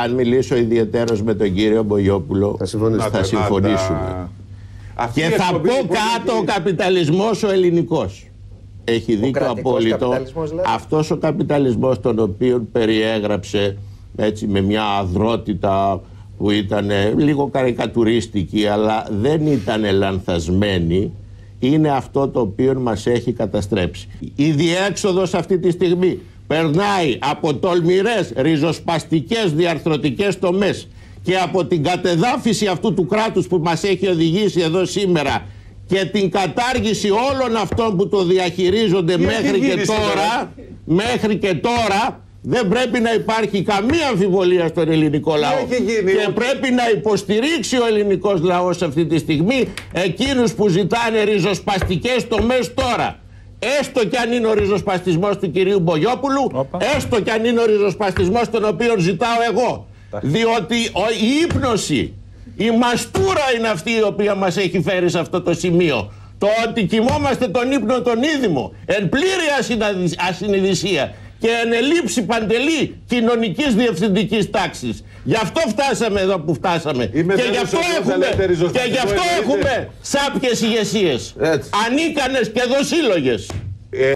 Αν μιλήσω ιδιαιτέρως με τον κύριο Μπογιόπουλο, θα συμφωνήσουμε. Και θα πω κάτω ο καπιταλισμός ο ελληνικός. Έχει δίκιο απόλυτο. Αυτός ο καπιταλισμός τον οποίο περιέγραψε έτσι με μια αδρότητα που ήταν λίγο καρικατουρίστικη, αλλά δεν ήταν λανθασμένη, είναι αυτό το οποίο μας έχει καταστρέψει. Η διέξοδος αυτή τη στιγμή περνάει από τολμηρές ριζοσπαστικές διαρθρωτικές τομές και από την κατεδάφιση αυτού του κράτους που μας έχει οδηγήσει εδώ σήμερα και την κατάργηση όλων αυτών που το διαχειρίζονται μέχρι και τώρα. Δεν πρέπει να υπάρχει καμία αμφιβολία στον ελληνικό λαό και πρέπει να υποστηρίξει ο ελληνικός λαός αυτή τη στιγμή εκείνους που ζητάνε ριζοσπαστικές τομές τώρα. Έστω κι αν είναι ο ριζοσπαστισμός του κυρίου Μπογιόπουλου, έστω κι αν είναι ο ριζοσπαστισμός τον οποίο ζητάω εγώ. Διότι η ύπνωση, η μαστούρα είναι αυτή η οποία μας έχει φέρει σε αυτό το σημείο. Το ότι κοιμόμαστε τον ύπνο τον ίδιμο, εν πλήρη ασυνειδησία και εν ελλείψη παντελή κοινωνικής διευθυντικής τάξης. Γι' αυτό φτάσαμε εδώ που φτάσαμε. Και γι' αυτό έχουμε σάπιες ηγεσίες, ανίκανες και δοσύλλογες.